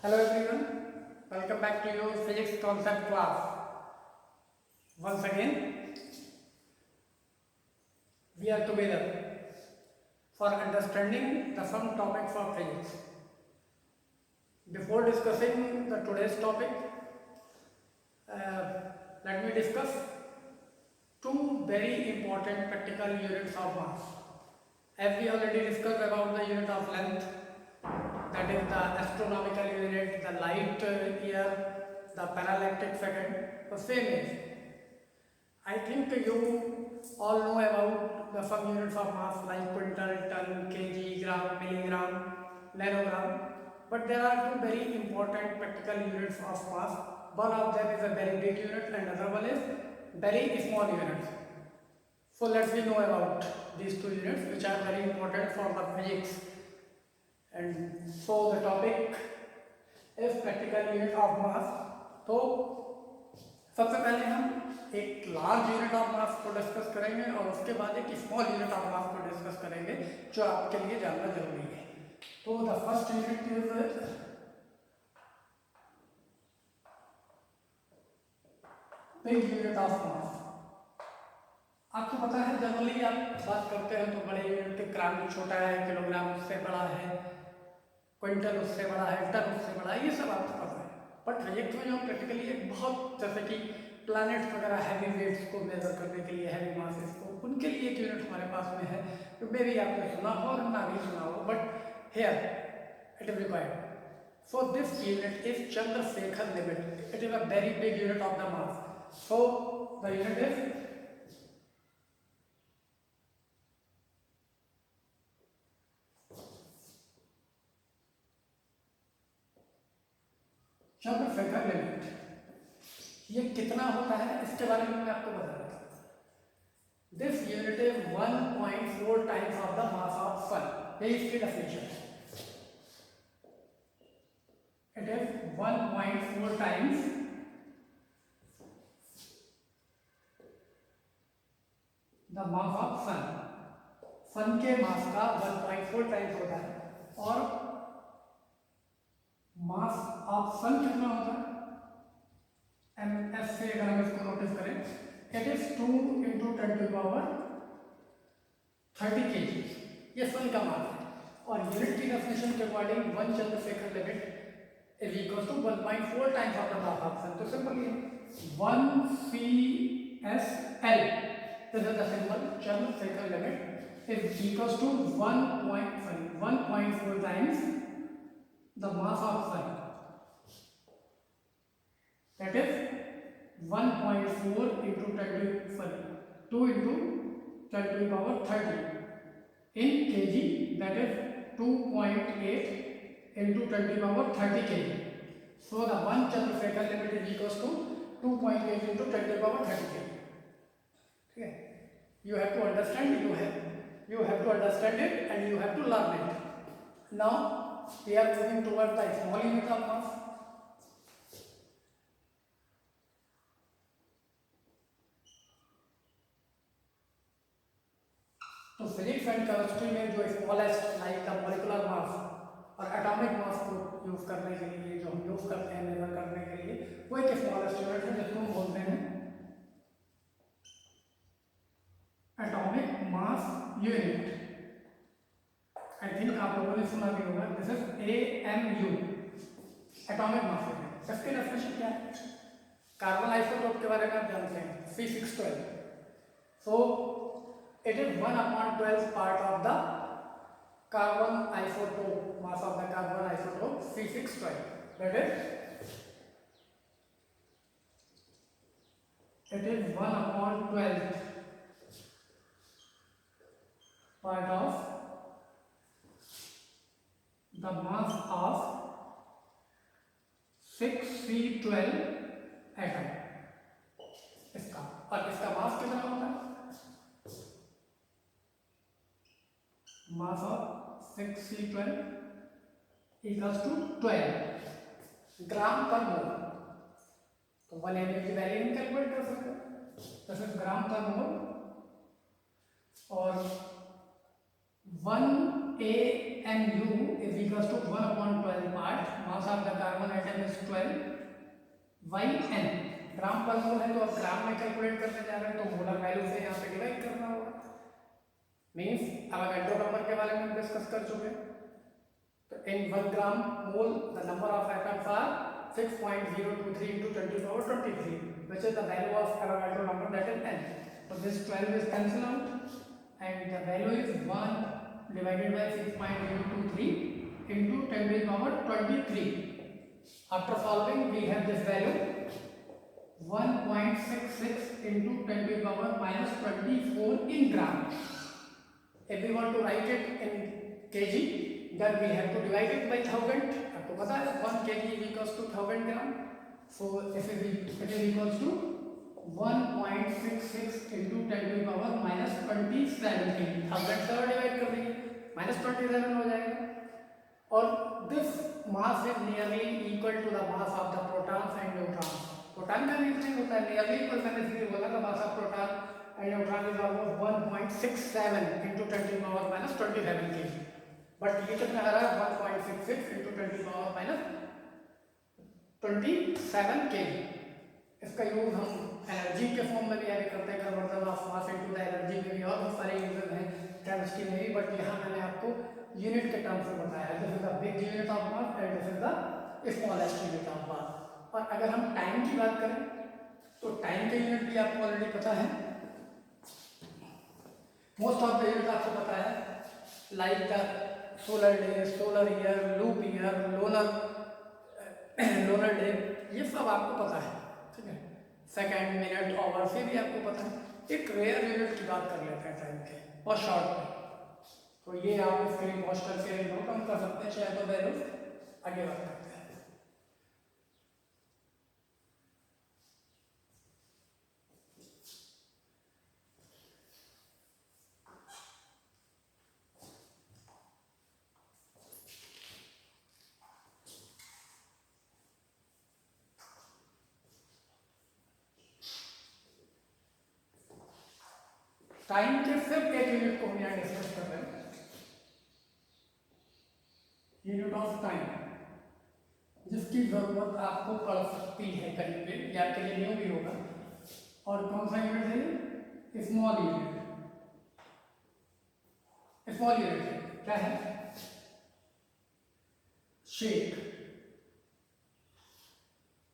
Hello everyone, welcome back to your physics concept class. Once again, we are together for understanding the some topics of physics. Before discussing the today's topic, let me discuss two very important practical units of mass. As we already discussed about the unit of length, that is the astronomical unit, the light year, the parallactic second, the same is. I think you all know about the some units of mass like quintal, ton, kg, gram, milligram, nanogram. But there are two very important practical units of mass. One of them is a very big unit and another one is very small unit. So let's we know about these two units which are very important for the physics. And so the topic is practical unit of mass. तो सबसे पहले हम एक large unit of मास को discuss करेंगे और उसके बाद एक स्मॉल यूनिट ऑफ मास को डिस्कस करेंगे जो आपके लिए जानना जरूरी है. तो the first unit is big unit of मास. आपको पता है जनरली आप बात करते हैं तो बड़े यूनिट के ग्राम छोटा है, किलोग्राम उससे बड़ा है, क्विंटल उससे बड़ा है, टन उससे बड़ा है, ये सब आपको पता है. बट फिजिक्स में जो प्रैक्टिकली एक बहुत जैसे कि प्लैनेट्स वगैरह हैवी वेट्स को मेजर करने के लिए, हैवी मासेस को, उनके लिए एक यूनिट हमारे पास में है तो मे भी आपने सुना हो और ना भी सुना हो, but here it is required. So this unit is Chandrashekhar limit. It is a very big unit of the mass. So the unit is Chandrashekhar limit. ये कितना होता है इसके बारे में मैं आपको बता देता हूँ. This unit is 1.4 times of the mass of sun. ये इसकी डेफिनेशन है. It is 1.4 times the mass of sun. Sun के मास का 1.4 टाइम्स होता है. और मास ऑफ सन कितना होता है एम एस से अगर हम इसको नोटिस करें, it is 2 into 10 to power 30 kg. ये सन का मास है. और यूनिट की डेफिनेशन के according one Chandrasekhar limit is equal to 1.4 times of the mass of sun. तो सिंपल ये 1 CSL, this is the symbol Chandrasekhar limit is equal to 1.4 times the mass of sun. That is 1.4 into 2 into 10 to the power 30 in kg. That is 2.8 into 10 to the power 30 kg. So the one Chandrasekhar limit is equals to 2.8 into 10 to the power 30 kg. Okay. You have to understand. You have to understand it and you have to learn it. Now we are moving towards the small unit of mass. तो physics and chemistry में जो smallest like the molecular mass और atomic mass को use करने के लिए, जो हम यूज करते हैं मेजर करने के लिए, वो एक स्मॉलेस्ट यूनिट है जिसको हम बोलते हैं atomic mass unit. I think आप लोगों ने सुना भी होगा. This is AMU, atomic mass unit. इसकी डेफिनेशन क्या है? कार्बन आइसोटोप के बारे में आप जानते हैं, C612. So it is 1/12 part of the carbon isotope, mass of the carbon isotope C612. That is it is 1/12 part of the mass of 6C12 atom. इसका और इसका मास कितना होता है? Mass of 6C12 equals to 12 gram per mole. तो 1 ml की value हम calculate कर सकते हैं. दिस इज ग्राम पर मोल. और 1 AMU is equals to 1/12 part mass of the carbon atom is 12 by n। Gram per मोल है तो अब ग्राम में कैलकुलेट करने जा रहे हैं तो मोलर वैल्यू से यहाँ पे डिवाइड करना होगा। मीन्स एवोगाड्रो नंबर के बारे में हम डिस्कस कर चुके हैं। तो in 1 gram mole the number of atoms are 6.023 into 10 to the power 23, which is the value of Avogadro number, that is n. So this 12 is cancelled out and the value is 1 divided by 6.023 into 10 to the power 23. After solving we have this value 1.66 into 10 to the power minus 24 in gram. If we want to write it in kg, then we have to divide it by 1000. आपको पता है 1 kg is equals to 1000 gram. So it is equals to 1.66 into 10 to the power minus 27 kg. 1000 से divide कर देंगे minus 27 हो जाएगा। और this mass is nearly equal to the mass of the protons and neutrons. Proton का नहीं होता है nearly equal, मैंने इसलिए बोला था mass of proton and neutron is almost 1.67 into 10 to the power minus 27 kg. But ये कितना आ रहा है 1.66 into 10 to the power minus 27 kg। इसका यूज हम एनर्जी के फॉर्म में भी आगे करते हैं, conversion of mass into the energy में भी और बहुत सारे यूजेस हैं केमिस्ट्री में भी, बट यहाँ मैंने आपको यूनिट के टर्म्स में बताया। This is the big unit of mass and this is the smallest unit of मास। और अगर हम टाइम की बात करें तो टाइम के यूनिट भी आपको ऑलरेडी पता है, मोस्ट ऑफ द यूनिट आपको पता है, like the solar day, solar year, loop year, lunar day, ये सब आपको पता है, ठीक है। सेकेंड, मिनट, आवर से भी आपको पता है। एक रेयर यूनिट की बात कर लेते हैं टाइम के और शॉर्ट में, तो ये आप स्क्रीन वॉच करके नोट डाउन कर सकते हैं, शायद तो वैल्यू आगे बढ़ सकते हैं। टाइम के सिर्फ एक यूनिट को हम यहाँ डिस्कस कर रहे हैं, यूनिट ऑफ टाइम, जिसकी जरूरत आपको पड़ सकती है कहीं पे, या आपके लिए न्यू भी होगा। और कौन सा यूनिट है? Small unit. स्मॉल यूनिट क्या है? Shake.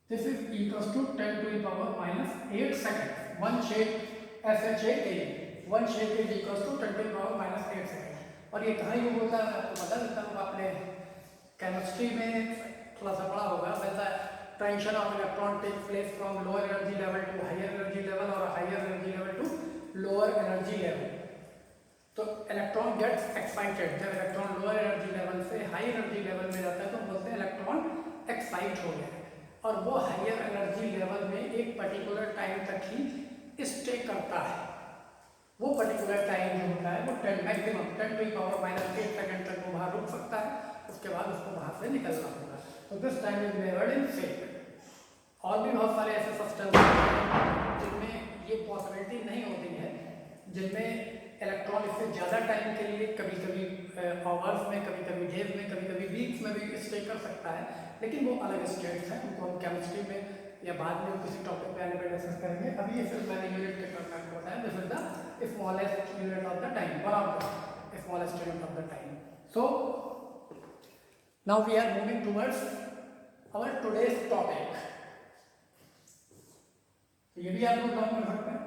This is equals to 10 to the power minus 8 second. One shake SHAK, one shake is equals to 10 to the power minus 8 second. और ये कहाँ यूज होता है आपको बता देता हूँ, आपने केमिस्ट्री में थोड़ा सा पढ़ा होगा। वैसा transition of electron take place from lower energy level to higher energy level और higher energy level to lower energy level. तो इलेक्ट्रॉन गेट्स एक्साइटेड, जब इलेक्ट्रॉन लोअर एनर्जी लेवल से हाई एनर्जी लेवल में जाता है तो बोलते हैं इलेक्ट्रॉन एक्साइट हो गया। और वो हायर एनर्जी लेवल में एक पर्टिकुलर टाइम तक ही स्टे करता है। वो पर्टिकुलर टाइम जो होता है वो 10 maximum 10 to the power minus 8 second तक वो बाहर रुक सकता है, उसके बाद उसको बाहर से निकलना होगा। तो this time is measured in sec. और भी बहुत सारे ऐसे सब्सटेंस हैं जिनमें ये पॉसिबिलिटी नहीं होती है, जिनमें इलेक्ट्रॉन इससे ज़्यादा टाइम के लिए कभी कभी आवर्स में, कभी कभी डेज में, कभी कभी वीक्स में भी स्टे कर सकता है, लेकिन वो अलग स्टेट्स हैं, उनको हम केमिस्ट्री में या बाद में किसी टॉपिक पे आने पर डिस्कस करेंगे। अभी ये सिर्फ मैंने यूनिट के टर्म में आपको बताया, this is the smallest unit of the time, one of the smallest unit of the time. So now we are moving towards our today's topic. ये भी आप लोग डाउन कर सकते हैं।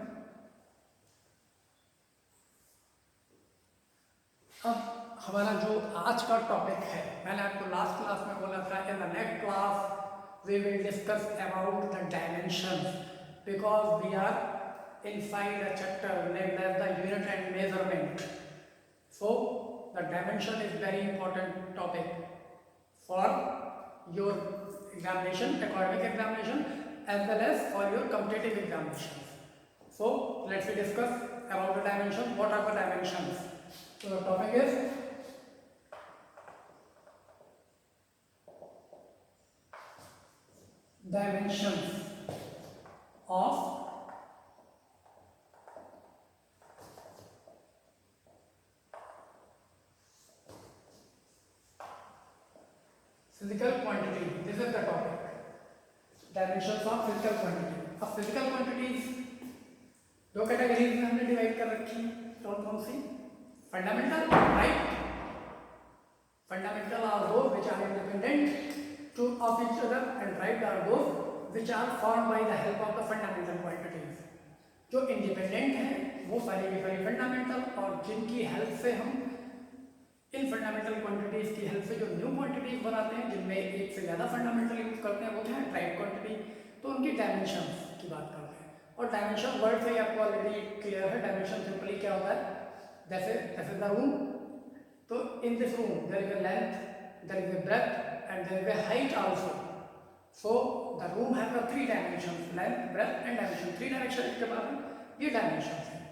अब हमारा जो आज का टॉपिक है, मैंने आपको लास्ट क्लास में बोला था, in the next class we will discuss about the dimensions, because we are inside a chapter named as the unit and measurement. So the dimension is very important topic for your examination, academic examination, as well as for your competitive examinations. So let's discuss about the dimension. What are the dimensions? So the topic is dimensions of Physical quantity, this is the topic. Dimensions of physical quantity. अब physical quantities दो categories में हमने divide कर रखी है, कौन कौन सी? Fundamental, right. Fundamental are those which are independent of each other, and right are those which are formed by the help of the fundamental quantities. जो इंडिपेंडेंट हैं वो सारी की सारी फंडामेंटल, और जिनकी हेल्प से हम इन फंडामेंटल क्वांटिटीज की हेल्प से जो न्यू क्वांटिटीज बनाते हैं, जिनमें एक से ज़्यादा फंडामेंटल यूज करते हैं, वो क्या है? Drive quantity. तो उनकी डायमेंशंस की बात करते हैं. और डायमेंशन वर्ड से ही आपको ऑलरेडी क्लियर है. डायमेंशन सिंपली क्या होता है? जैसे द रूम. तो in this room there is a length, there is a breadth, and there is a height also. So the room has the three dimensions: length, breadth and dimension. Three dimensions के बाद ये dimensions हैं.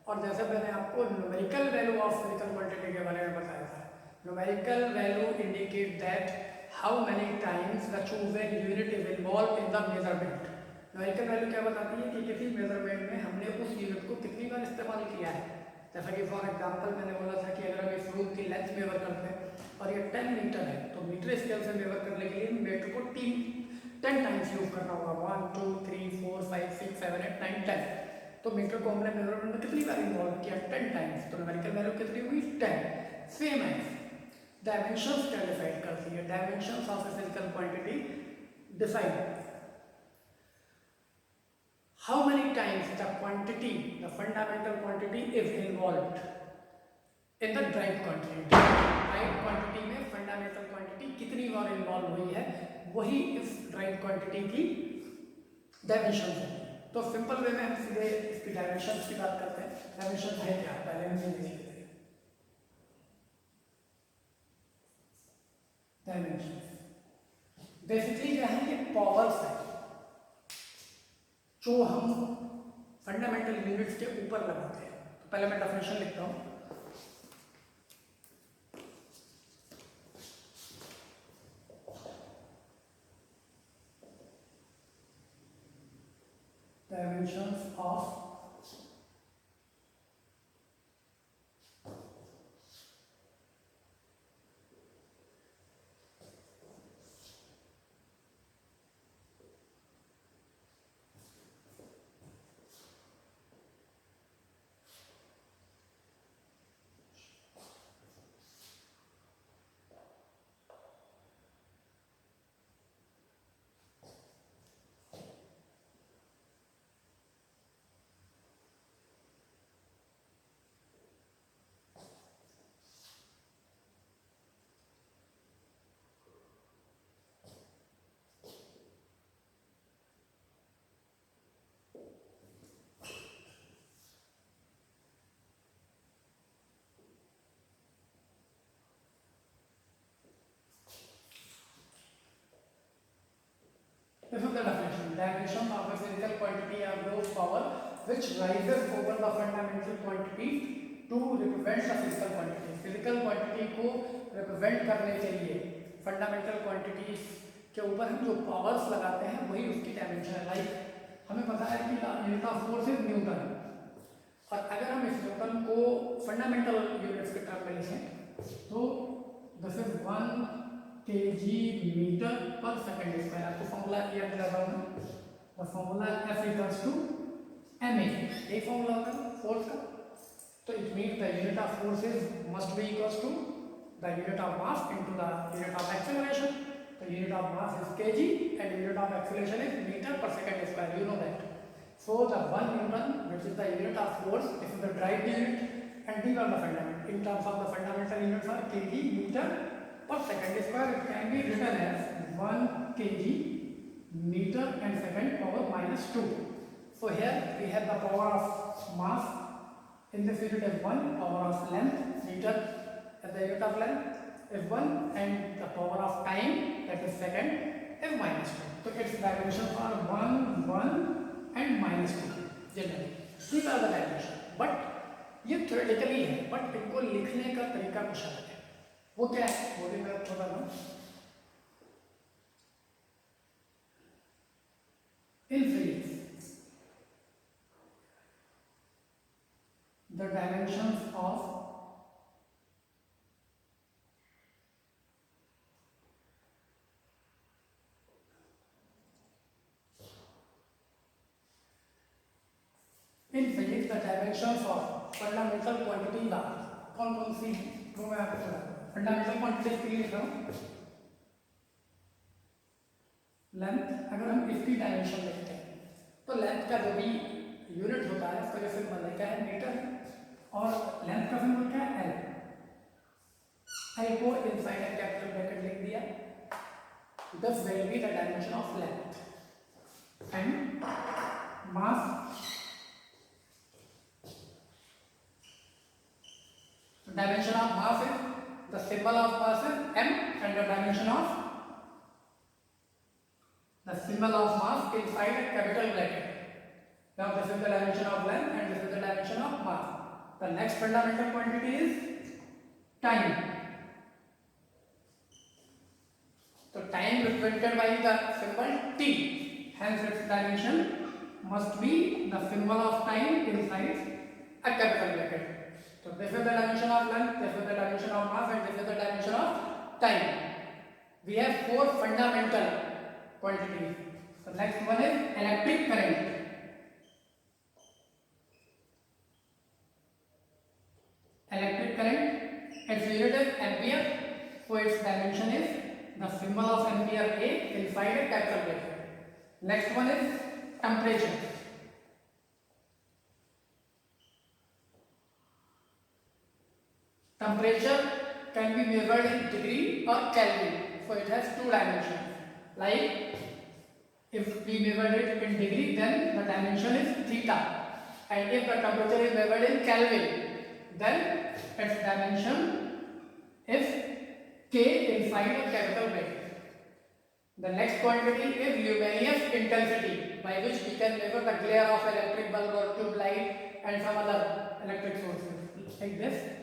और जैसे मैंने आपको numerical value of physical quantity के बारे में बताया था, numerical value indicate that how many times the chosen unit is involved in the measurement. numerical value क्या बताती है कि किसी measurement में हमने उस unit को कितनी बार इस्तेमाल किया है. जैसा कि फॉर एग्जांपल मैंने बोला था कि अगर हम इस रूम की लेंथ मेजर करते हैं और ये 10 मीटर है, तो मीटर स्केल से मेजर करने के लिए मीटर को 10 टाइम्स यूज करना होगा. 1 2 3 4 5 6 7 8 9 10. तो मीटर को हमने मेजरमेंट में कितनी बार इन्वॉल्व किया? 10 टाइम्स. तो न्यूमेरिकल वैल्यू कितनी हुई? 10. सेम है. डायमेंशंस क्या डिसाइड करती है? Dimensions of a physical quantity decide how many times the quantity, the fundamental quantity is involved in the drive quantity. drive quantity में fundamental quantity कितनी बार इन्वॉल्व हुई है, वही इस drive quantity की डायमेंशन है. तो सिंपल वे में हम सीधे इसकी डायमेंशंस की बात करते हैं. डायमेंशन है क्या? पहले हम देख लेते हैं. डायमेंशन बेसिकली क्या है? ये पावर्स है जो हम फंडामेंटल यूनिट्स के ऊपर लगाते हैं. तो पहले मैं डेफिनेशन लिखता हूं. Dimensions of This is the definition. Dimension of a physical quantity are those power which rises over the fundamental quantity to represent the physical quantity. Physical quantity को represent करने के लिए fundamental quantities के ऊपर हम जो powers लगाते हैं वही उसकी dimension है. Like हमें पता है कि unit of force is Newton, और अगर हम इस न्यूटन को fundamental units के टर्म में लिखें तो this is 1 kg metre per second square. आपको फॉर्मूला याद दिलाता हूं. The formula F equals to ma. यही फॉर्मूला होगा फोर्स का. तो it means the unit of force is must be equals to the unit of mass into the unit of acceleration. The unit of mass is kg and unit of acceleration is metre per second square. You know that. So the 1 newton which is the unit of force, this is the drive unit, and these are the fundamental. In terms of the fundamental units are kg meter per second square. It can be written as 1 kg meter and second power minus 2. So here we have the power of mass in this unit is 1, power of length meter as the unit of length is 1, and the power of time, that is second, is minus 2. So its dimensions are 1, 1 and minus 2 generally. These are the dimensions. But ये theoretically है, but इनको लिखने का तरीका कुछ अलग है. वो क्या है? वो भी मैं आपको बता दूं. In physics, the dimensions of in physics the dimensions of fundamental quantities are, कौन कौन सी वो मैं आपको बताऊँ। फंडामेंटल क्वांटिटीज के लिए लिख रहा हूँ लेंथ। अगर हम इसकी डायमेंशन देखते हैं तो लेंथ का जो भी यूनिट होता है उसका जो सिंबल है क्या है, मीटर, और लेंथ का सिंबल क्या है, एल। एल को इनसाइड कैपिटल ब्रैकेट लिख दिया। This will be the dimension of length and mass. Dimension of mass is, the symbol of mass is m, and the dimension of the symbol of mass inside a capital bracket. Now this is the dimension of length and this is the dimension of mass. The next fundamental quantity is time. So time represented by the symbol t, hence its dimension must be the symbol of time inside a capital bracket. So this is the dimension of length, this is the dimension of mass, and this is the dimension of time. We have four fundamental quantities. The next one is electric current. Electric current, its unit is ampere, so its dimension is the symbol of ampere A inside a capital bracket. Next one is temperature. Temperature can be measured in degree or Kelvin, so it has two dimensions. Like if we measured it in degree, then the dimension is theta, and if the temperature is measured in Kelvin, then its dimension is K inside a capital bracket. The next quantity is luminous intensity, by which we can measure the glare of electric bulb or tube light and some other electric sources like this.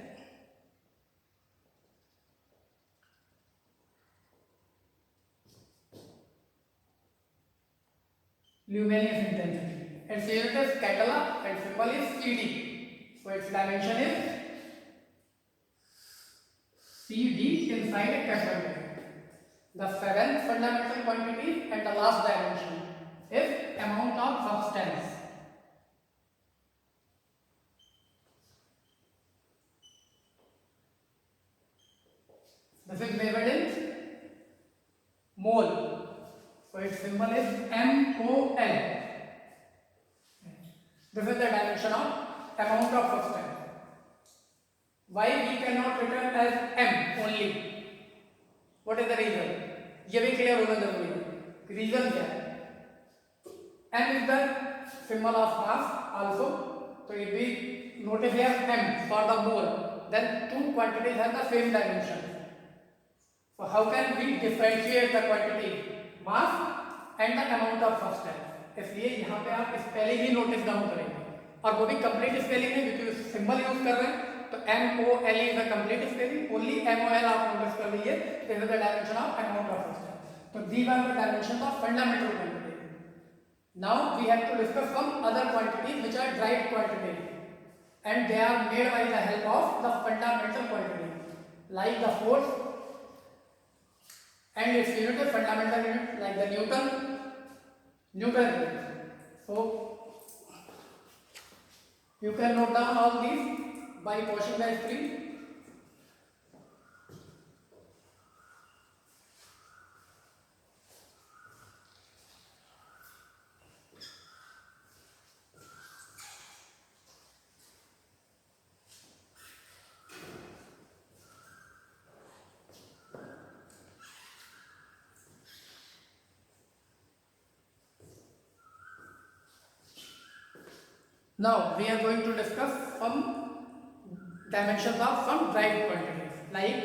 Luminous intensity. Its unit is Catala and symbol is CD. So its dimension is CD inside a capital bracket. The seventh fundamental quantity and the last dimension is amount of substance. This is measured in mole. So its symbol is MOL. This is the dimension of amount of substance. Why we cannot write as M only? What is the reason? ये भी clear होना जरूरी है. Reason क्या है? M is the symbol of mass also. So if we notice here M for the mole, then two quantities have the same dimension. So how can we differentiate the quantity mass and the amount of substance? इसलिए यहाँ पे आप spelling ही notice down करेंगे, और वो भी complete spelling है क्योंकि सिंबल यूज कर रहे हैं. तो MOL is the complete spelling. Only MOL आप नोटिस कर लीजिए. This is the dimension of amount of substance. So these are the dimensions of fundamental quantity. Now we have to discuss some other quantities which are derived quantities, and they are made by the help of the fundamental quantity, like the force and its unit is fundamental unit, like the Newton unit. So you can note down all these by washing the screen. Now we are going to discuss some dimensions of some derived quantities. Like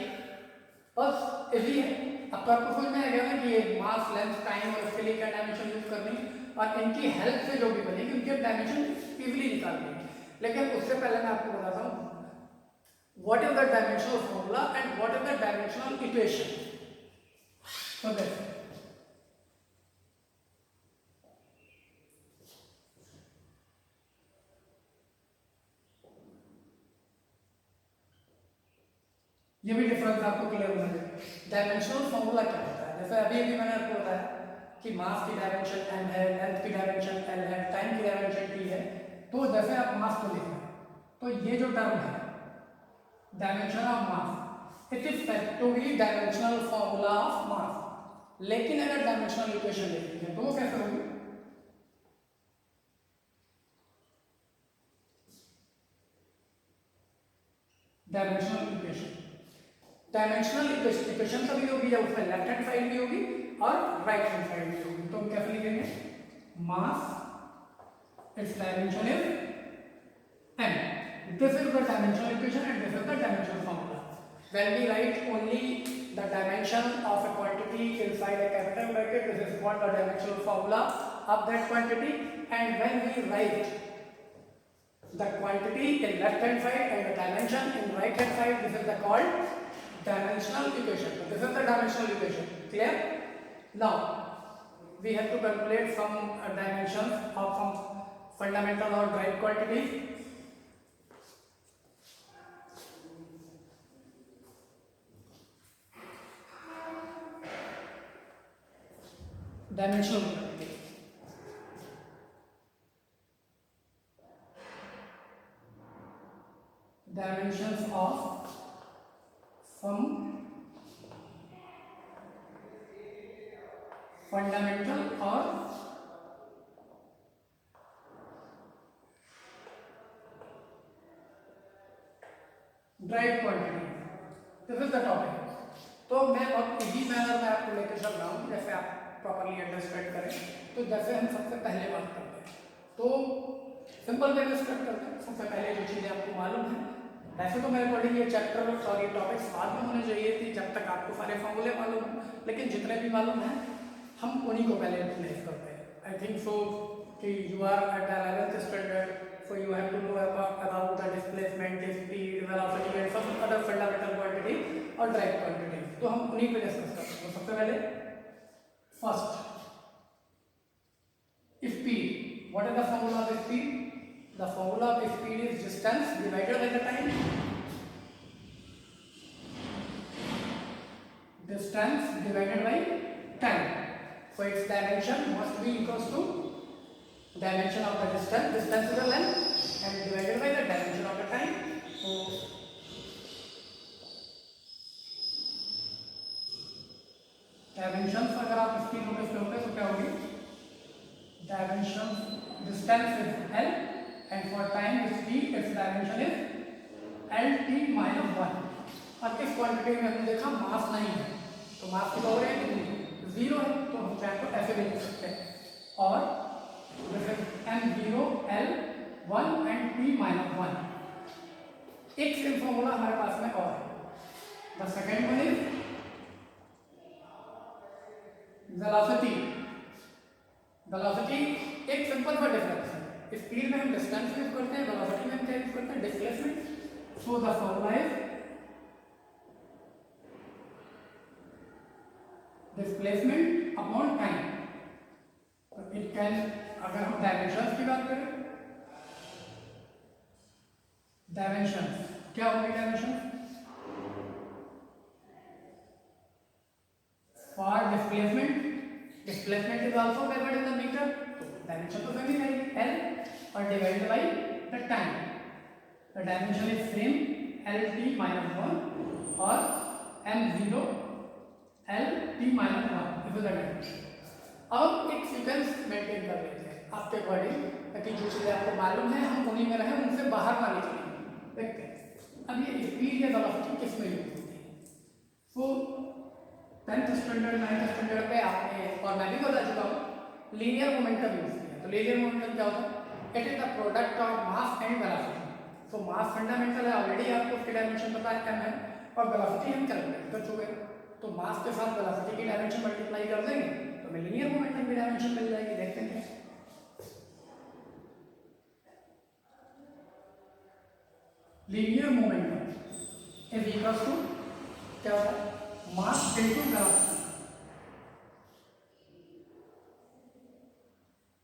first, if we अब तो आपको समझ में आ गया ना कि ये मास, length, time और इसके लिए क्या डायमेंशन यूज करनी, और इनकी हेल्प से जो भी बनेगी उनके डायमेंशन इजीली निकाल देंगे. लेकिन उससे पहले मैं आपको बताता हूँ what is the dimensional formula and what is the dimensional equation. So this ये भी डिफरेंस आपको क्लियर होना चाहिए. डायमेंशनल फॉर्मूला क्या होता है? जैसे अभी अभी मैंने आपको बताया कि मास की डायमेंशन m है, लेंथ की डायमेंशन l है, टाइम की डायमेंशन t है. तो जैसे आप मास को लिख रहे हैं, तो ये जो टर्म है dimension of mass, it is factorial dimensional formula of mass. लेकिन अगर डायमेंशनल इक्वेशन लिखनी है तो वो कैसे होगी? डायमेंशनल इक्वेशन कभी होगी जब उसमें लेफ्ट हैंड साइड भी होगी और राइट हैंड साइड भी होगी। तो हम कैसे लिखेंगे? मास its dimension is m. This is the dimensional equation and this is the dimensional formula. When we write only the dimension of a quantity inside a capital bracket, this is called the dimensional formula of that quantity. And when we write the quantity in left hand side and the dimension in right hand side, this is the called dimensional equation. So this is the dimensional equation. Clear? Now we have to calculate some dimensions of some fundamental or derived quantities. Dimensional quantity. Dimensions of some fundamental or drive quantity, this is the topic. तो मैं बहुत easy manner में आपको लेकर चल रहा हूँ जैसे आप प्रॉपर्ली अंडरस्टैंड करें। तो जैसे हम सबसे पहले बात करते हैं तो सिंपल वे में स्टार्ट करते हैं। सबसे पहले जो चीज़ें आपको मालूम है, वैसे तो मेरे अकॉर्डिंग ये चैप्टर और ये टॉपिक्स बाद में होने चाहिए थी जब तक आपको सारे फॉर्मूले मालूम हैं, लेकिन जितने भी मालूम हैं हम उन्हीं को पहले रिप्लेस करते हैं। आई थिंक सो कि you are at the 11th standard, so you have to know about the displacement, speed, velocity and some other fundamental quantity or direct quantity। तो हम उन्हीं को डिस्कस करते हैं। तो सबसे पहले first speed. What is the formula of speed? The formula of speed is distance divided by the time. Distance divided by time. So its dimension must be equals to dimension of the distance, distance is the length, and divided by the dimension of the time. So dimensions अगर आप इसकी notice करोगे तो क्या होगी? Dimension distance is L and for time is T, its dimension is LT minus 1। अब इस quantity में हमने देखा मास नहीं है तो मास की पावर है कितनी? 0 है। तो हम चाहे तो ऐसे भी लिख सकते हैं और m0 L1 and T minus 1। एक सेम फॉर्मूला हमारे पास में और है। The second one is velocity. Velocity एक सिंपल सा डिफरेंस है। स्पीड में हम डिस्टेंस यूज करते हैं, वेलोसिटी में हम क्या यूज करते हैं? Displacement. So the formula is displacement upon time. It can, अगर हम डायमेंशंस की बात करें, डायमेंशंस क्या होंगे? Dimensions for displacement, displacement is also measured in the meter. Dimension तो सेम ही रहेगी L और divided by the time. The dimension is same LT minus 1 और m0 LT minus 1 this is the dimension. अब एक sequence maintain कर लेते हैं आपके अकॉर्डिंग ताकि जो चीज़ें आपको मालूम है हम उन्हीं में रहें, उनसे बाहर ना निकलें। देखते हैं अब ये स्पीड या वेलोसिटी किस में यूज होती है। सो 10th स्टैंडर्ड 9th स्टैंडर्ड पे आपने और मैं भी बता चुका हूँ लीनियर मोमेंटम यूज किया। तो लीनियर मोमेंटम क्या होता है? It is the product of mass and velocity. So mass fundamental है, ऑलरेडी आपको उसकी डायमेंशन पता है m है और वेलोसिटी हम कैलकुलेट कर चुके हैं। तो मास के साथ वेलोसिटी की डायमेंशन मल्टीप्लाई कर देंगे तो हमें लीनियर मोमेंटम की डायमेंशन मिल जाएगी। देखते हैं linear momentum is equal to क्या होता है? Mass into velocity.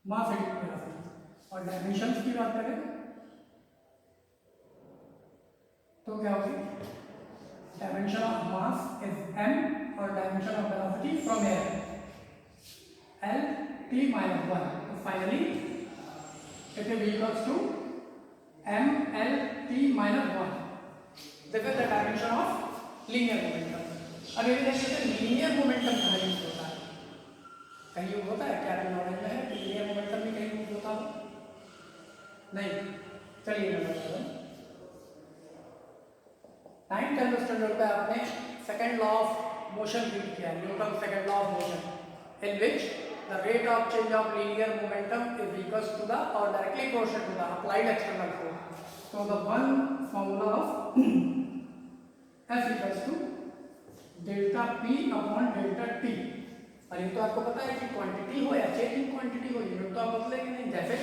Mass into velocity. और डायमेंशंस की बात करें तो क्या होगी? Dimension of mass is m और dimension of velocity from air L T minus 1। तो finally it is equals to mlt minus 1. This is the dimension of linear momentum. अब ये देखिए लीनियर मोमेंटम कहाँ यूज होता है, कहीं यूज होता है क्या? आपके नॉलेज में है कि लीनियर मोमेंटम भी कहीं यूज होता है? नहीं। चलिए मैं बता रहा हूँ। 9th 10th स्टैंडर्ड पे आपने second law of motion read किया, Newton second law of motion, in which the rate of change of linear momentum is equals to the or directly proportional to the applied external force. So the one formula of F equals to delta P upon delta T. और ये तो आपको पता है कि quantity हो या change in quantity हो, यूनिट तो आप बदलेंगे नहीं। जैसे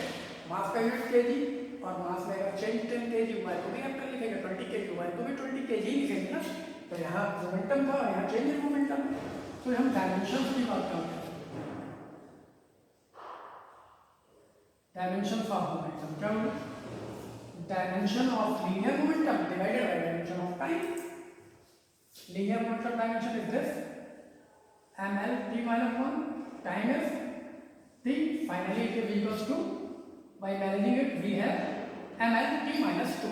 मास का यूनिट केजी और मास में अगर चेंज 10 kg हुआ है तो भी कैपिटल लिखेंगे, 20 kg हुआ है तो भी 20 kg लिखेंगे ना। तो यहाँ मोमेंटम था, यहाँ चेंज इन मोमेंटम, तो हम डायमेंशन की बात करते हैं। डायमेंशन ऑफ मोमेंटम क्या होगा? Dimension of linear momentum divided by dimension of time. Linear momentum dimension is this ml t minus 1, time is t, finally it is equals to, by managing it we have ml t minus 2।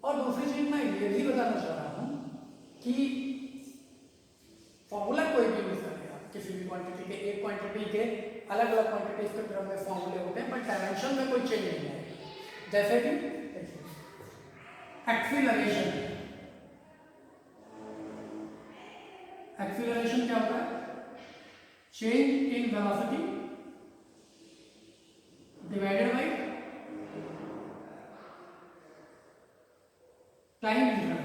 और दूसरी चीज मैं ये भी बताना चाह रहा हूँ कि फॉर्मूला कोई भी यूज करेगा किसी भी क्वांटिटी के, एक क्वांटिटी के अलग अलग क्वांटिटीज के तरफ में फॉर्मूले होते हैं, बट डायमेंशन में कोई चेंज नहीं है। जैसे कि एक्सीलरेशन, एक्सीलरेशन क्या होता है? Change in velocity divided by time interval.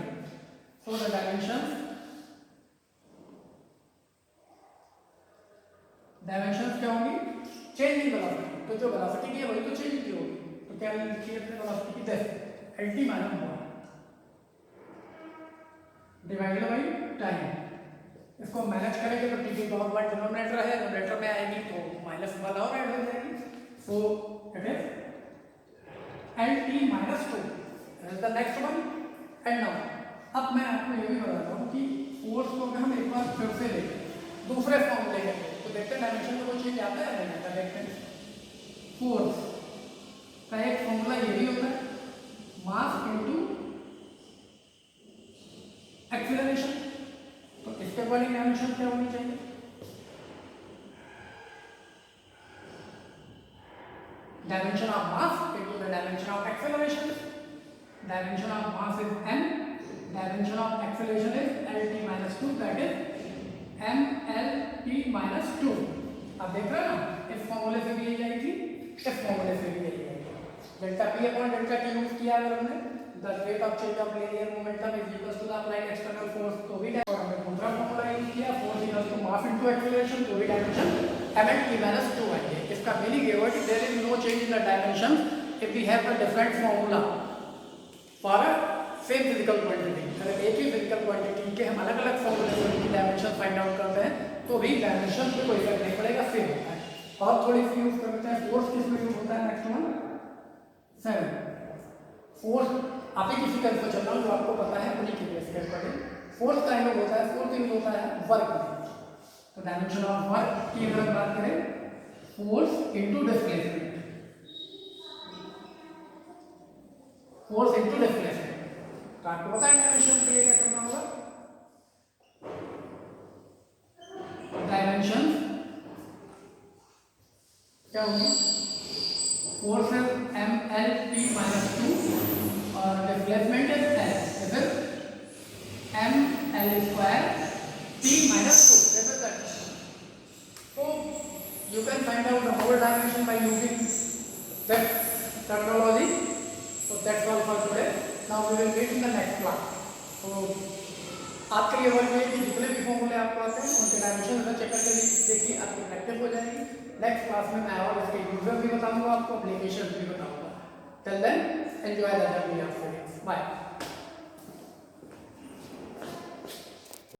So the dimensions क्या होंगी? Change in velocity. तो जो वेलोसिटी की है वही तो चेंज की होगी, तो क्या लिखिए अपने वेलोसिटी की 10 lt minus 1 divided by time. इसको मैनेज करेंगे तो टी की पावर बाय डिनोमिनेटर है, न्यूमरेटर में आएगी तो माइनस 1 और ऐड हो जाएगी। So it is lt minus 2 is the next one. And now अब मैं आपको ये भी बताता हूँ कि फोर्स को अगर हम एक बार फिर से देखें दूसरे फॉर्मूले के तो देखते हैं डायमेंशन में कोई चेंज आता है नहीं आता। देखते हैं फोर्स का एक फॉर्मूला ये भी होता है, मास इनटू एक्सीलरेशन। तो इसके अकॉर्डिंग डायमेंशन क्या होनी चाहिए? Dimension of mass into the dimension of acceleration. Dimension of mass is m, dimension of acceleration is lt minus 2, that is mlt minus 2। अब देख रहे हैं ना, इस फॉर्मूले से भी यही आएगी, इस फॉर्मूले से भी यही आएगी। Delta p upon delta t use किया अगर हमने, the rate of change of linear momentum is equal to the applied external force, तो भी और हमने दूसरा फॉर्मूला यूज किया force equal to mass into acceleration, तो भी डायमेंशन mlt minus 2 आएंगे। इसका मीनिंग ये हुआ कि there is no change in the dimension if we have the different formula for same physical quantity. अगर एक ही फिजिकल क्वांटिटी के हम अलग अलग फॉर्मूले से उनकी डायमेंशन फाइंड आउट करते हैं तो भी डायमेंशन पे कोई फर्क नहीं पड़ेगा, सेम होता है। और थोड़ी सी यूज करते हैं फोर्स, किस में यूज होता है? Next one 7। फोर्स आप ही किसी का चल रहा हूँ जो आपको पता है उन्हीं के बेस के अकॉर्डिंग फोर्स का यूज होता है। फोर्स यूज होता है वर्क में, तो डायमेंशन ऑफ वर्क की अगर बात करें force into displacement, force into displacement. तो आपको पता है डायमेंशन के लिए क्या करना होगा? डायमेंशन क्या होगी? फोर्स है mlt minus 2 और डिस्प्लेसमेंट है फिर ml square t minus 2। This is that. So you can find out the whole dimension by using that terminology. So that's all for today. Now we will meet in the next class. So आपके लिए work है कि जितने भी फॉर्मूले आपको आते हैं उनके डायमेंशन का चेक करके देखिए, आपकी प्रैक्टिस हो जाएगी। नेक्स्ट क्लास में मैं और इसके यूजर भी बताऊंगा, आपको एप्लीकेशन भी बताऊंगा। Till then enjoy the journey of studies. Bye.